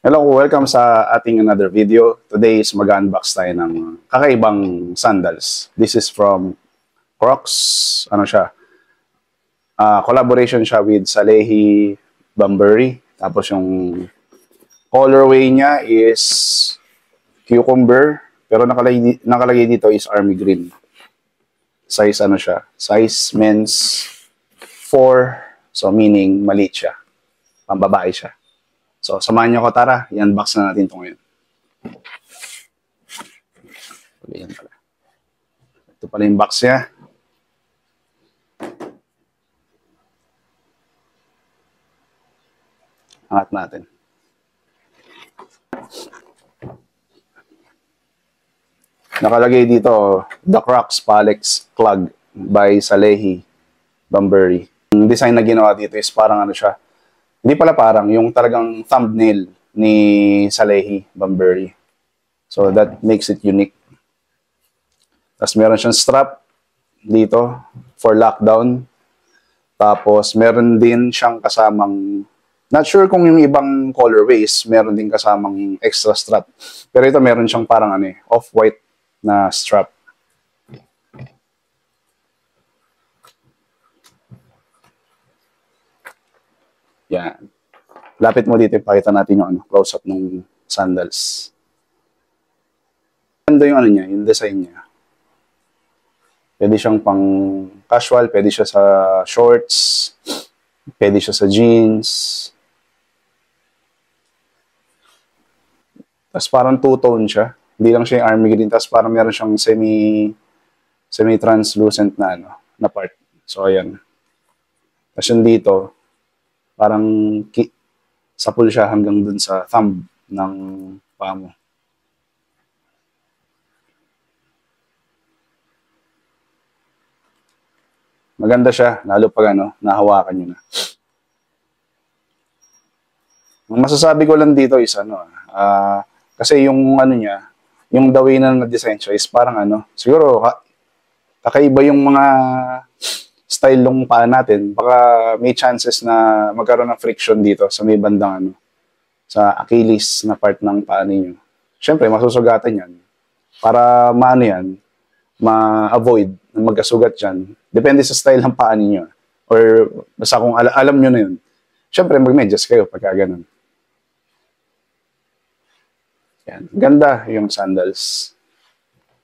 Hello, welcome sa ating another video. Today is mag-unbox tayo ng kakaibang sandals. This is from Crocs. Ano siya? Collaboration siya with Salehi Bambury. Tapos yung colorway niya is cucumber. Pero nakalagay dito is army green. Size ano siya? Size men's 4. So meaning maliit siya. Pambabae siya. So, samahan niyo ko, tara. I-unbox na natin ito ngayon. Okay, yan pala. Ito pala yung box niya. Angat natin. Nakalagay dito, The Crocs Palex Clog by Salehi Bambury. Yung design na ginawa dito is parang ano siya, hindi pala parang, yung talagang thumbnail ni Salehi Bambury. So, that makes it unique. Tapos, meron siyang strap dito for lockdown. Tapos, meron din siyang kasamang, not sure kung yung ibang colorways, meron din kasamang extra strap. Pero ito, meron siyang parang off-white na strap. Yan. Lapit mo dito, ipakita natin yung close-up ng sandals. Ganda yung niya, yung design niya. Pwede siyang pang casual, pwede siya sa shorts, pwede siya sa jeans. Tapos parang two-tone siya. Hindi lang siya yung army green, tapos parang meron siyang semi-translucent na part. So, ayan. Tapos yung dito, parang sapul siya hanggang dun sa thumb ng paa mo. Maganda siya, lalo pag nahawakan nyo na. Ang masasabi ko lang dito is kasi yung niya, yung the way na na-design siya is parang siguro kakaiba yung mga style ng paa natin, baka may chances na magkaroon ng friction dito sa may bandang sa Achilles na part ng paa ninyo. Siyempre, masusugatan yan. Para ma-avoid na magkasugat yan. Depende sa style ng paa ninyo. Or basta kung alam nyo na yun. Siyempre, mag-medyas kayo pagka ganun. Yan. Ganda yung sandals.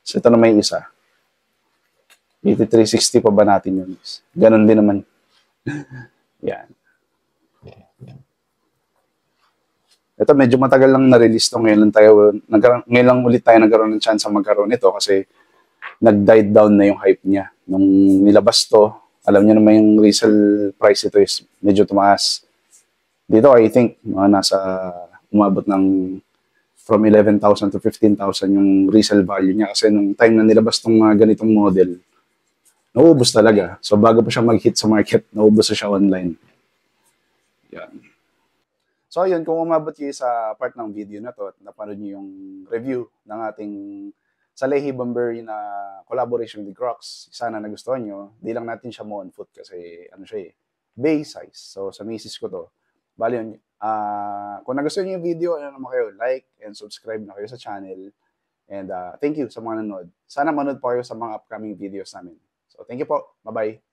So, ito na may isa. 8360 pa ba natin yun? Ganon din naman. Yan. Ito medyo matagal lang na-release to. Ngayon lang ulit tayo nagkaroon ng chance magkaroon ito kasi nag-died down na yung hype niya. Nung nilabas to, alam niyo naman yung resale price ito is medyo tumaas. Dito I think nasa umabot ng from 11,000 to 15,000 yung resale value niya kasi nung time na nilabas tong ganitong model, naubos talaga. So, bago pa siya mag-hit sa market, naubos na siya online. Yan. So, yun, kung umabot kayo sa part ng video na to at napanood niyo yung review ng ating Salehi Bambury na collaboration with Crocs, sana nagustuhan nyo. Di lang natin siya mo on foot kasi siya bay size. So, sa misis ko to. Bali yun, kung nagustuhan niyo yung video, naman kayo, like and subscribe na kayo sa channel. And thank you sa mga nanood. Sana manood po kayo sa mga upcoming videos namin. So, thank you po. Bye-bye.